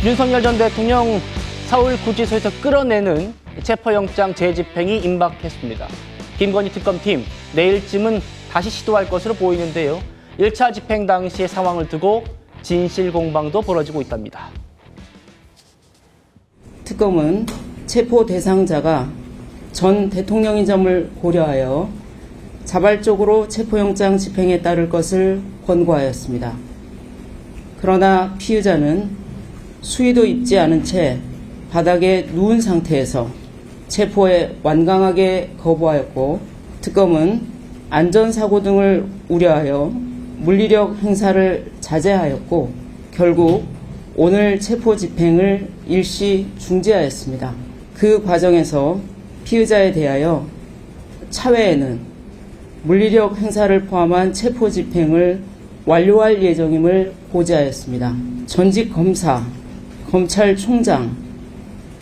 윤석열 전 대통령 서울구치소에서 끌어내는 체포영장 재집행이 임박했습니다. 김건희 특검팀 내일쯤은 다시 시도할 것으로 보이는데요. 1차 집행 당시의 상황을 두고 진실 공방도 벌어지고 있답니다. 특검은 체포 대상자가 전 대통령인 점을 고려하여 자발적으로 체포영장 집행에 따를 것을 권고하였습니다. 그러나 피의자는 수의도 입지 않은 채 바닥에 누운 상태에서 체포에 완강하게 거부하였고, 특검은 안전사고 등을 우려하여 물리력 행사를 자제하였고, 결국 오늘 체포 집행을 일시 중지하였습니다. 그 과정에서 피의자에 대하여 차후에는 물리력 행사를 포함한 체포 집행을 완료할 예정임을 고지하였습니다. 전직 검사, 검찰총장,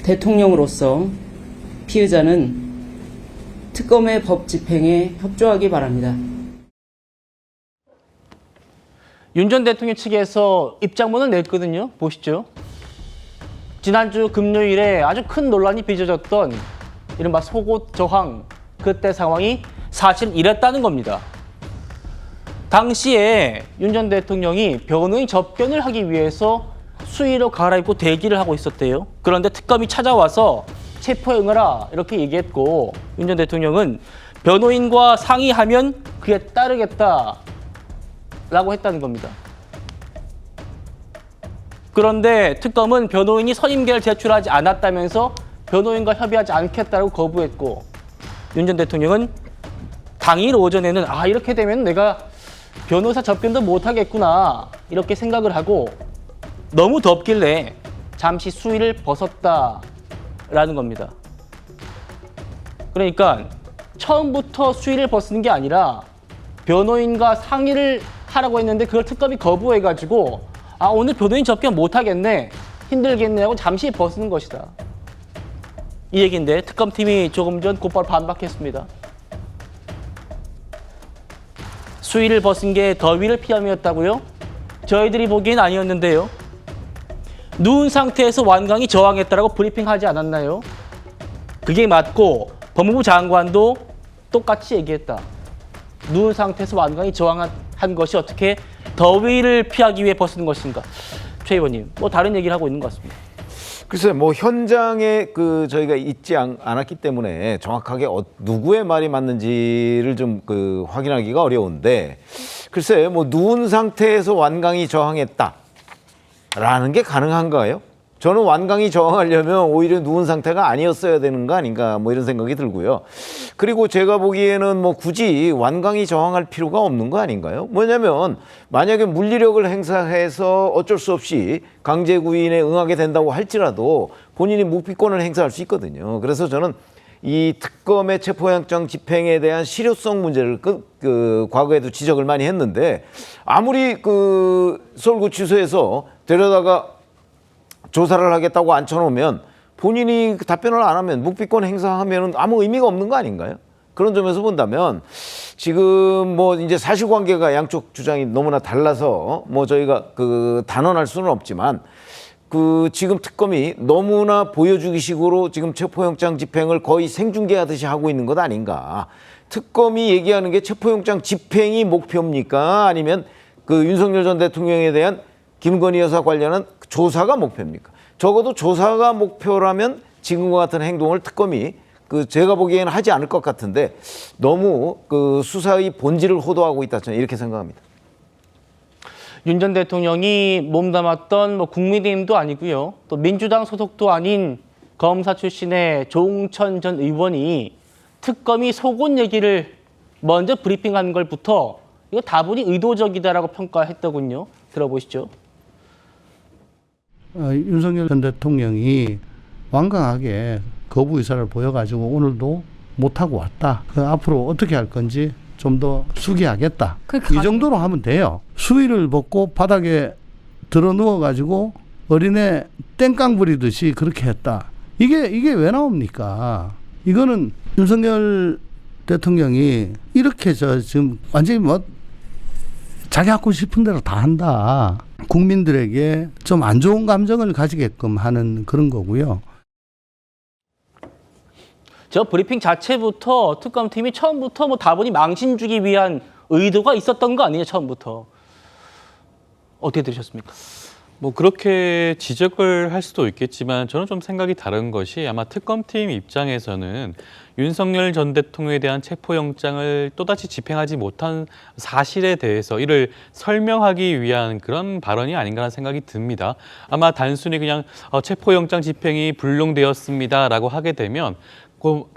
대통령으로서 피의자는 특검의 법 집행에 협조하기 바랍니다. 윤 전 대통령 측에서 입장문을 냈거든요. 보시죠. 지난주 금요일에 아주 큰 논란이 빚어졌던 이른바 속옷 저항, 그때 상황이 사실 이랬다는 겁니다. 당시에 윤 전 대통령이 변호인 접견을 하기 위해서 수의로 갈아입고 대기를 하고 있었대요. 그런데 특검이 찾아와서 체포에 응하라 이렇게 얘기했고, 윤 전 대통령은 변호인과 상의하면 그에 따르겠다라고 했다는 겁니다. 그런데 특검은 변호인이 선임계를 제출하지 않았다면서 변호인과 협의하지 않겠다고 거부했고, 윤 전 대통령은 당일 오전에는 이렇게 되면 내가 변호사 접견도 못하겠구나 이렇게 생각을 하고 너무 덥길래 잠시 수의를 벗었다라는 겁니다. 그러니까 처음부터 수의를 벗는 게 아니라 변호인과 상의를 하라고 했는데 그걸 특검이 거부해가지고 오늘 변호인 접견 못하겠네, 힘들겠네 하고 잠시 벗는 것이다. 이 얘기인데 특검팀이 조금 전 곧바로 반박했습니다. 수의를 벗은 게 더위를 피함이었다고요? 저희들이 보기엔 아니었는데요. 누운 상태에서 완강히 저항했다라고 브리핑하지 않았나요? 그게 맞고 법무부 장관도 똑같이 얘기했다. 누운 상태에서 완강히 저항한 것이 어떻게 더위를 피하기 위해 벗는 것인가? 최 의원님, 다른 얘기를 하고 있는 것 같습니다. 글쎄요, 현장에 저희가 있지 않았기 때문에 정확하게 누구의 말이 맞는지를 좀 확인하기가 어려운데, 글쎄 누운 상태에서 완강히 저항했다라는 게 가능한가요? 저는 완강히 저항하려면 오히려 누운 상태가 아니었어야 되는 거 아닌가 이런 생각이 들고요. 그리고 제가 보기에는 굳이 완강히 저항할 필요가 없는 거 아닌가요? 뭐냐면 만약에 물리력을 행사해서 어쩔 수 없이 강제 구인에 응하게 된다고 할지라도 본인이 묵비권을 행사할 수 있거든요. 그래서 저는 이 특검의 체포영장 집행에 대한 실효성 문제를 과거에도 지적을 많이 했는데, 아무리 서울구치소에서 데려다가 조사를 하겠다고 앉혀놓으면 본인이 답변을 안 하면, 묵비권 행사하면 아무 의미가 없는 거 아닌가요? 그런 점에서 본다면 지금 이제 사실관계가 양쪽 주장이 너무나 달라서 저희가 단언할 수는 없지만, 지금 특검이 너무나 보여주기식으로 지금 체포영장 집행을 거의 생중계하듯이 하고 있는 것 아닌가. 특검이 얘기하는 게 체포영장 집행이 목표입니까? 아니면 윤석열 전 대통령에 대한 김건희 여사 관련한 조사가 목표입니까? 적어도 조사가 목표라면 지금과 같은 행동을 특검이 제가 보기에는 하지 않을 것 같은데, 너무 수사의 본질을 호도하고 있다, 저는 이렇게 생각합니다. 윤 전 대통령이 몸담았던 국민의힘도 아니고요, 또 민주당 소속도 아닌 검사 출신의 조응천 전 의원이 특검이 속옷 얘기를 먼저 브리핑하는 걸부터 이거 다분히 의도적이다라고 평가했더군요. 들어보시죠. 윤석열 전 대통령이 완강하게 거부 의사를 보여가지고 오늘도 못하고 왔다. 앞으로 어떻게 할 건지 좀 더 수기하겠다. 이 정도로 하면 돼요. 수의를 벗고 바닥에 들어 누워가지고 어린애 땡깡 부리듯이 그렇게 했다. 이게 왜 나옵니까? 이거는 윤석열 대통령이 이렇게 지금 완전히 자기 하고 싶은 대로 다 한다. 국민들에게 좀 안 좋은 감정을 가지게끔 하는 그런 거고요. 저 브리핑 자체부터 특검팀이 처음부터 뭐 다분히 망신 주기 위한 의도가 있었던 거 아니냐, 처음부터. 어떻게 들으셨습니까? 뭐 그렇게 지적을 할 수도 있겠지만 저는 좀 생각이 다른 것이 아마 특검팀 입장에서는 윤석열 전 대통령에 대한 체포영장을 또다시 집행하지 못한 사실에 대해서 이를 설명하기 위한 그런 발언이 아닌가라는 생각이 듭니다. 아마 단순히 그냥 체포영장 집행이 불능되었습니다라고 하게 되면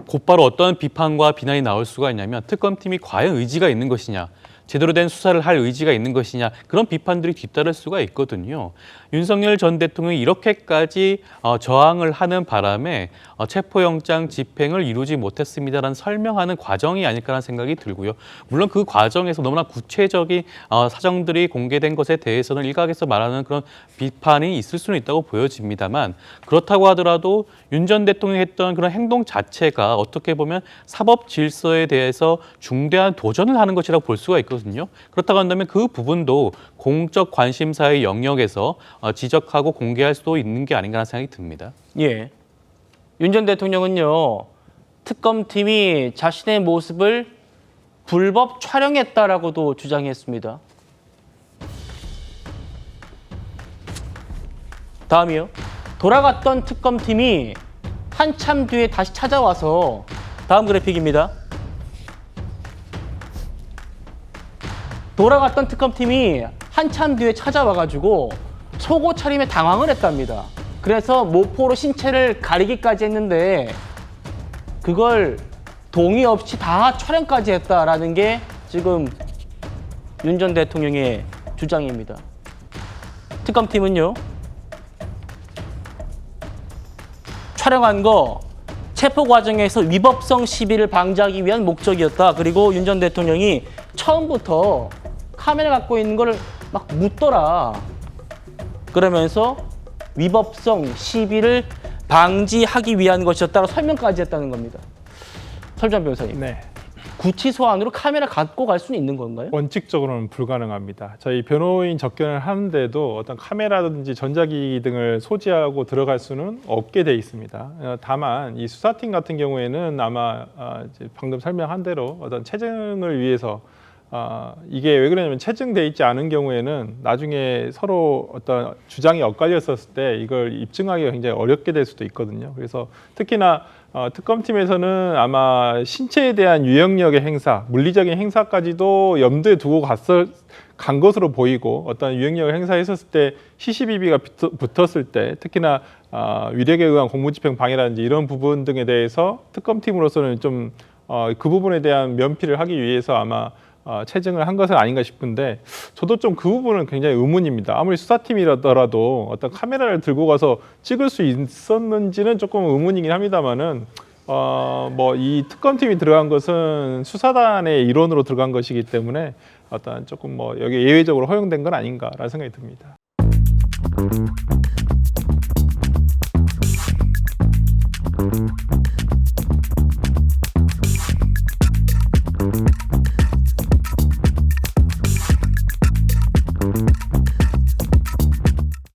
곧바로 어떤 비판과 비난이 나올 수가 있냐면 특검팀이 과연 의지가 있는 것이냐, 제대로 된 수사를 할 의지가 있는 것이냐, 그런 비판들이 뒤따를 수가 있거든요. 윤석열 전 대통령이 이렇게까지 저항을 하는 바람에 체포영장 집행을 이루지 못했습니다라는 설명하는 과정이 아닐까라는 생각이 들고요. 물론 그 과정에서 너무나 구체적인 사정들이 공개된 것에 대해서는 일각에서 말하는 그런 비판이 있을 수는 있다고 보여집니다만, 그렇다고 하더라도 윤 전 대통령이 했던 그런 행동 자체가 어떻게 보면 사법 질서에 대해서 중대한 도전을 하는 것이라고 볼 수가 있거든요. 그렇다고 한다면 그 부분도 공적 관심사의 영역에서 지적하고 공개할 수도 있는 게 아닌가라는 생각이 듭니다. 예. 윤 전 대통령은요, 특검팀이 자신의 모습을 불법 촬영했다라고도 주장했습니다. 다음이요. 돌아갔던 특검팀이 한참 뒤에 다시 찾아와서, 다음 그래픽입니다. 돌아갔던 특검팀이 한참 뒤에 찾아와가지고 속옷 차림에 당황을 했답니다. 그래서 모포로 신체를 가리기까지 했는데 그걸 동의 없이 다 촬영까지 했다라는 게 지금 윤 전 대통령의 주장입니다. 특검팀은요, 촬영한 거 체포 과정에서 위법성 시비를 방지하기 위한 목적이었다. 그리고 윤 전 대통령이 처음부터 카메라 갖고 있는 거를 막 묻더라. 그러면서 위법성 시비를 방지하기 위한 것이었다고 설명까지 했다는 겁니다. 설정 변호사님. 네. 구치소 안으로 카메라 갖고 갈 수는 있는 건가요? 원칙적으로는 불가능합니다. 저희 변호인 접견을 하는데도 어떤 카메라든지 전자기기 등을 소지하고 들어갈 수는 없게 돼 있습니다. 다만 이 수사팀 같은 경우에는 아마 이제 방금 설명한 대로 어떤 체증을 위해서 이게 왜 그러냐면 체증돼 있지 않은 경우에는 나중에 서로 어떤 주장이 엇갈렸었을 때 이걸 입증하기가 굉장히 어렵게 될 수도 있거든요. 그래서 특히나 특검팀에서는 아마 신체에 대한 유형력의 행사, 물리적인 행사까지도 염두에 두고 간 것으로 보이고, 어떤 유형력을 행사했었을 때 시시비비가 붙었을 때 특히나 위력에 의한 공무집행 방해라든지 이런 부분 등에 대해서 특검팀으로서는 좀 그 부분에 대한 면피를 하기 위해서 아마 체증을 한 것은 아닌가 싶은데, 저도 좀 그 부분은 굉장히 의문입니다. 아무리 수사팀이라더라도 어떤 카메라를 들고 가서 찍을 수 있었는지는 조금 의문이긴 합니다만은 뭐 이 특검팀이 들어간 것은 수사단의 일원으로 들어간 것이기 때문에 어떤 조금 뭐 여기 예외적으로 허용된 건 아닌가라는 생각이 듭니다.